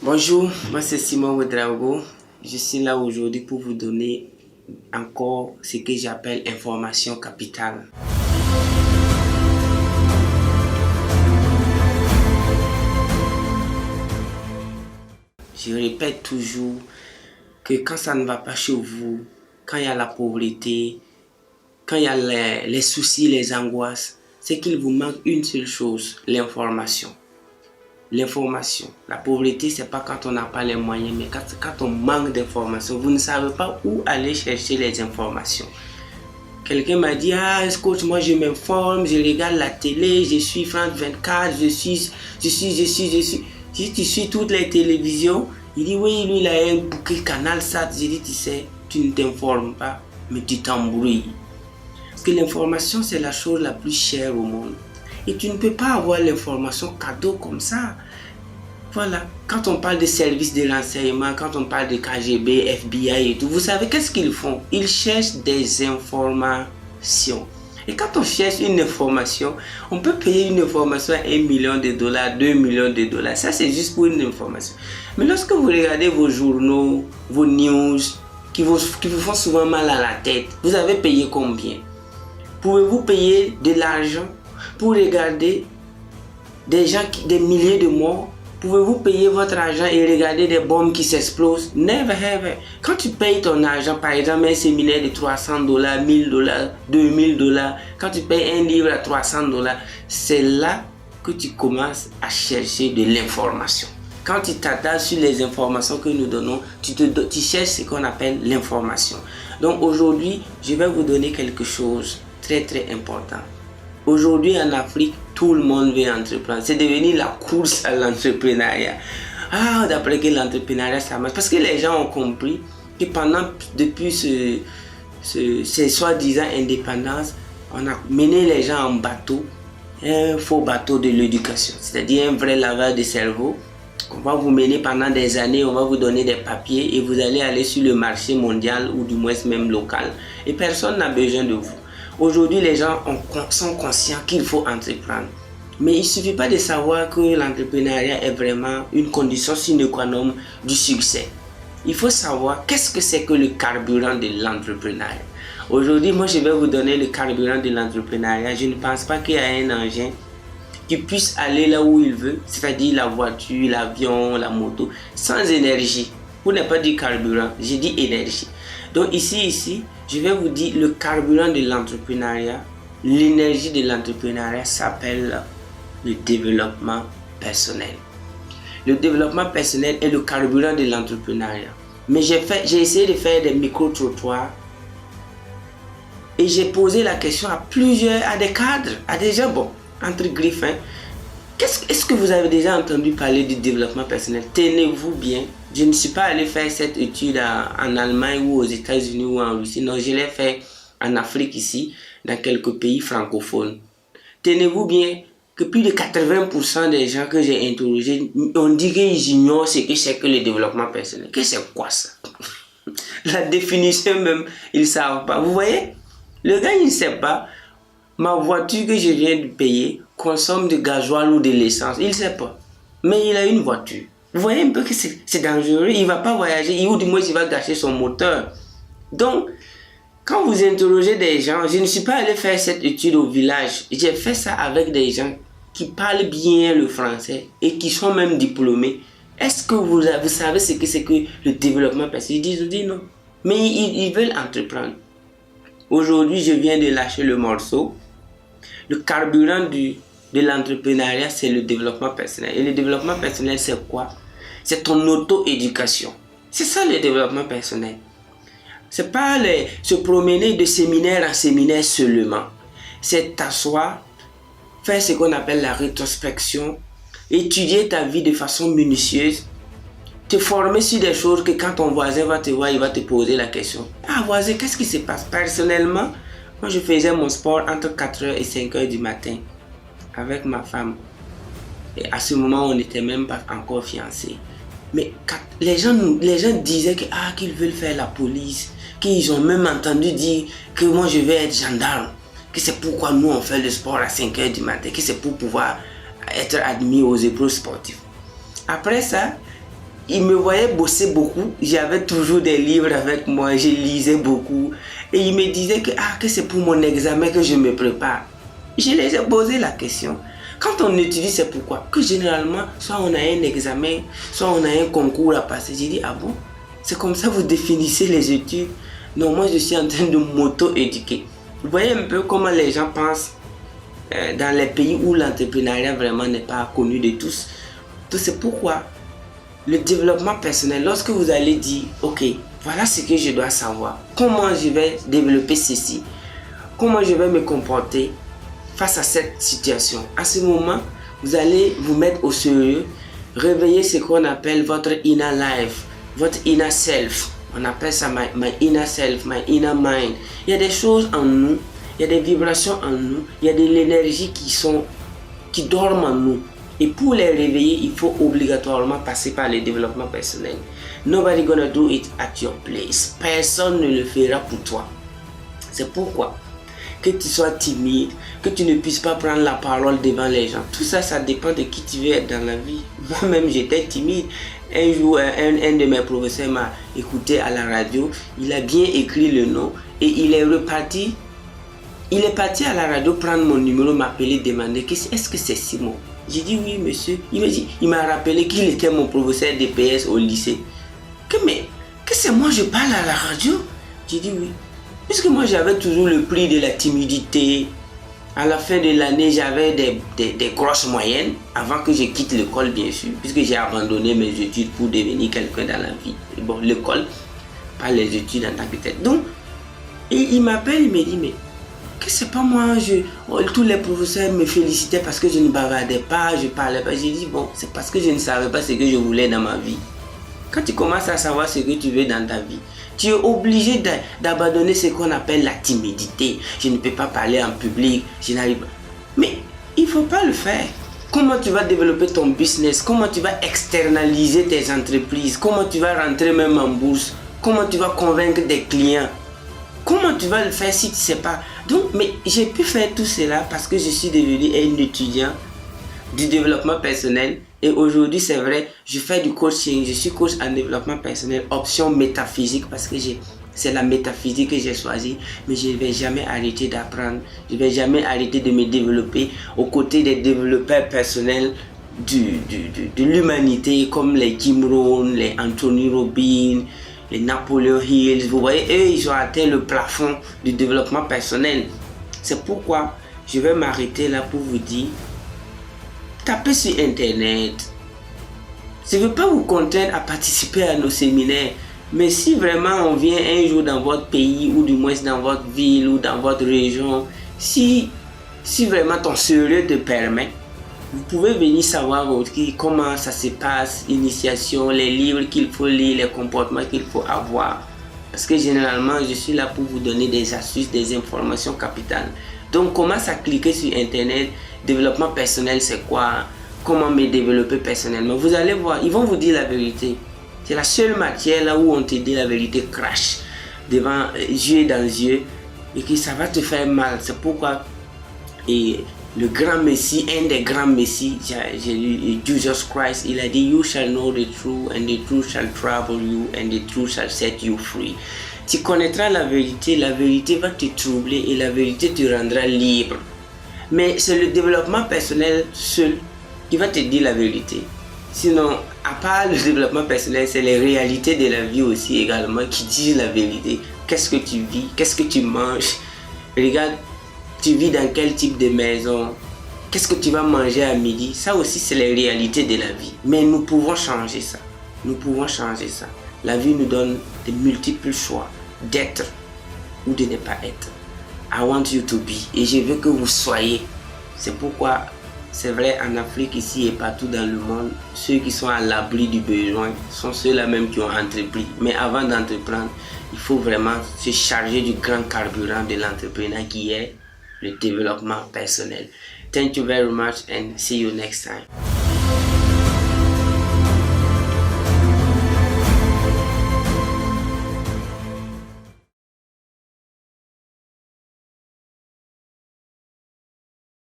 Bonjour, moi c'est Simon Ouedraogo. Je suis là aujourd'hui pour vous donner encore ce que j'appelle information capitale. Je répète toujours que quand ça ne va pas chez vous, quand il y a la pauvreté, quand il y a les soucis, les angoisses, c'est qu'il vous manque une seule chose, l'information. L'information. La pauvreté, c'est pas quand on n'a pas les moyens, mais quand on manque d'informations. Vous ne savez pas où aller chercher les informations. Quelqu'un m'a dit, coach, moi je m'informe, je regarde la télé, je suis France 24, je suis. Si tu suis toutes les télévisions, il dit, oui, lui il a un bouquet Canal Sat. J'ai dit, tu sais, tu ne t'informes pas, mais tu t'embrouilles. Parce que l'information, c'est la chose la plus chère au monde. Et tu ne peux pas avoir l'information cadeau comme ça. Voilà. Quand on parle de services de renseignement, quand on parle de KGB, FBI et tout, vous savez qu'est-ce qu'ils font? Ils cherchent des informations. Et quand on cherche une information, on peut payer une information à $1 million, $2 millions. Ça, c'est juste pour une information. Mais lorsque vous regardez vos journaux, vos news, qui vous font souvent mal à la tête, vous avez payé combien? Pouvez-vous payer de l'argent pour regarder des milliers de morts? Pouvez-vous payer votre argent et regarder des bombes qui s'explosent? Never ever. Quand tu payes ton argent, par exemple un séminaire de $300, $1,000, $2,000, quand tu payes un livre à $300, c'est là que tu commences à chercher de l'information. Quand tu t'attaches sur les informations que nous donnons, tu cherches ce qu'on appelle l'information. Donc aujourd'hui, je vais vous donner quelque chose très très important. Aujourd'hui en Afrique, tout le monde veut entreprendre. C'est devenu la course à l'entrepreneuriat. D'après que l'entrepreneuriat ça marche. Parce que les gens ont compris que depuis ces soi-disant indépendance, on a mené les gens en bateau, un faux bateau de l'éducation. C'est-à-dire un vrai lavage de cerveau. On va vous mener pendant des années, on va vous donner des papiers et vous allez aller sur le marché mondial ou du moins même local. Et personne n'a besoin de vous. Aujourd'hui, les gens sont conscients qu'il faut entreprendre. Mais il ne suffit pas de savoir que l'entrepreneuriat est vraiment une condition sine qua non du succès. Il faut savoir qu'est-ce que c'est que le carburant de l'entrepreneuriat. Aujourd'hui, moi, je vais vous donner le carburant de l'entrepreneuriat. Je ne pense pas qu'il y a un engin qui puisse aller là où il veut, c'est-à-dire la voiture, l'avion, la moto, sans énergie. Pour ne pas dire carburant, j'ai dit énergie. Donc ici, je vais vous dire le carburant de l'entrepreneuriat, l'énergie de l'entrepreneuriat s'appelle le développement personnel. Le développement personnel est le carburant de l'entrepreneuriat. Mais j'ai essayé de faire des micro-trottoirs et j'ai posé la question à des cadres, à des gens, entre griffes. Est-ce que vous avez déjà entendu parler du développement personnel? Tenez-vous bien. Je ne suis pas allé faire cette étude en Allemagne ou aux États-Unis ou en Russie. Non, je l'ai fait en Afrique ici, dans quelques pays francophones. Tenez-vous bien que plus de 80% des gens que j'ai interrogés ont dit qu'ils ignorent ce que c'est que le développement personnel. Que c'est quoi ça? La définition même, ils ne savent pas. Vous voyez? Le gars, il ne sait pas. Ma voiture que je viens de payer consomme du gasoil ou de l'essence. Il ne sait pas. Mais il a une voiture. Vous voyez un peu que c'est dangereux. Il ne va pas voyager. Ou du moins, il va gâcher son moteur. Donc, quand vous interrogez des gens, je ne suis pas allé faire cette étude au village. J'ai fait ça avec des gens qui parlent bien le français et qui sont même diplômés. Est-ce que vous savez ce que c'est que le développement personnel? Ils disent non. Mais ils veulent entreprendre. Aujourd'hui, je viens de lâcher le morceau. Le carburant de l'entrepreneuriat, c'est le développement personnel. Et le développement personnel, c'est quoi? C'est ton auto-éducation. C'est ça le développement personnel. C'est pas se promener de séminaire en séminaire seulement. C'est t'asseoir, faire ce qu'on appelle la rétrospection, étudier ta vie de façon minutieuse, te former sur des choses que quand ton voisin va te voir, il va te poser la question. Voisin, qu'est-ce qui se passe? Personnellement, moi je faisais mon sport entre 4h et 5h du matin avec ma femme. Et à ce moment, on n'était même pas encore fiancés. Mais les gens disaient qu'ils veulent faire la police, qu'ils ont même entendu dire que moi je vais être gendarme, que c'est pourquoi nous on fait le sport à 5h du matin, que c'est pour pouvoir être admis aux épreuves sportives. Après ça, il me voyait bosser beaucoup. J'avais toujours des livres avec moi, je lisais beaucoup. Et il me disait que c'est pour mon examen que je me prépare. Je les ai posé la question. Quand on étudie, c'est pourquoi? Que généralement, soit on a un examen, soit on a un concours à passer. J'ai dit, ah bon? C'est comme ça que vous définissez les études? Non, moi je suis en train de m'auto-éduquer. Vous voyez un peu comment les gens pensent dans les pays où l'entrepreneuriat vraiment n'est pas connu de tous. Donc c'est pourquoi le développement personnel, lorsque vous allez dire, ok, voilà ce que je dois savoir, comment je vais développer ceci, comment je vais me comporter face à cette situation. À ce moment, vous allez vous mettre au sérieux, réveiller ce qu'on appelle votre inner life, votre inner self. On appelle ça my inner self, my inner mind. Il y a des choses en nous, il y a des vibrations en nous, il y a de l'énergie qui dorment en nous. Et pour les réveiller, il faut obligatoirement passer par le développement personnel. Nobody gonna do it at your place. Personne ne le fera pour toi. C'est pourquoi que tu sois timide, que tu ne puisses pas prendre la parole devant les gens. Tout ça, ça dépend de qui tu veux être dans la vie. Moi-même, j'étais timide. Un jour, un de mes professeurs m'a écouté à la radio. Il a bien écrit le nom et il est reparti. Il est parti à la radio prendre mon numéro, m'appeler, demander est-ce que c'est Simon? J'ai dit oui, monsieur. Il m'a rappelé qu'il était mon professeur d'EPS au lycée. Que c'est moi je parle à la radio? J'ai dit oui. Puisque moi j'avais toujours le prix de la timidité. À la fin de l'année, j'avais des grosses moyennes avant que je quitte l'école, bien sûr, puisque j'ai abandonné mes études pour devenir quelqu'un dans la vie. Bon, l'école, pas les études en tant que tel. Donc, il m'appelle, il me dit, mais que c'est pas moi, tous les professeurs me félicitaient parce que je ne bavardais pas, je parlais pas. J'ai dit, bon, c'est parce que je ne savais pas ce que je voulais dans ma vie. Quand tu commences à savoir ce que tu veux dans ta vie, tu es obligé d'abandonner ce qu'on appelle la timidité. Je ne peux pas parler en public, je n'arrive pas. Mais il ne faut pas le faire. Comment tu vas développer ton business? Comment tu vas externaliser tes entreprises? Comment tu vas rentrer même en bourse? Comment tu vas convaincre des clients? Comment tu vas le faire si tu ne sais pas? Donc, mais j'ai pu faire tout cela parce que je suis devenu un étudiant du développement personnel. Et aujourd'hui, c'est vrai, je fais du coaching, je suis coach en développement personnel, option métaphysique, parce que c'est la métaphysique que j'ai choisi, mais je ne vais jamais arrêter d'apprendre, je ne vais jamais arrêter de me développer aux côtés des développeurs personnels de l'humanité, comme les Jim Rohn, les Anthony Robbins, les Napoleon Hill. Vous voyez, eux, ils ont atteint le plafond du développement personnel. C'est pourquoi je vais m'arrêter là pour vous dire, tapez sur internet. Je ne veux pas vous contraindre à participer à nos séminaires, mais si vraiment on vient un jour dans votre pays, ou du moins dans votre ville, ou dans votre région, si vraiment ton sérieux te permet, vous pouvez venir savoir comment ça se passe, l'initiation, les livres qu'il faut lire, les comportements qu'il faut avoir. Parce que généralement, je suis là pour vous donner des astuces, des informations capitales. Donc, commence à cliquer sur internet. Développement personnel, c'est quoi? Comment me développer personnellement? Vous allez voir, ils vont vous dire la vérité. C'est la seule matière là où on te dit la vérité crash devant yeux dans yeux et que ça va te faire mal. C'est pourquoi le grand Messie, un des grands Messies, j'ai lu Jesus Christ, il a dit You shall know the truth and the truth shall trouble you and the truth shall set you free. Tu connaîtras la vérité va te troubler et la vérité te rendra libre. Mais c'est le développement personnel seul qui va te dire la vérité. Sinon, à part le développement personnel, c'est les réalités de la vie aussi également qui disent la vérité. Qu'est-ce que tu vis? Qu'est-ce que tu manges? Regarde, tu vis dans quel type de maison? Qu'est-ce que tu vas manger à midi? Ça aussi, c'est les réalités de la vie. Mais nous pouvons changer ça. Nous pouvons changer ça. La vie nous donne de multiples choix d'être ou de ne pas être. I want you to be. Et je veux que vous soyez. C'est pourquoi, c'est vrai, en Afrique, ici et partout dans le monde, ceux qui sont à l'abri du besoin sont ceux-là même qui ont entrepris. Mais avant d'entreprendre, il faut vraiment se charger du grand carburant de l'entrepreneur qui est le développement personnel. Thank you very much and see you next time.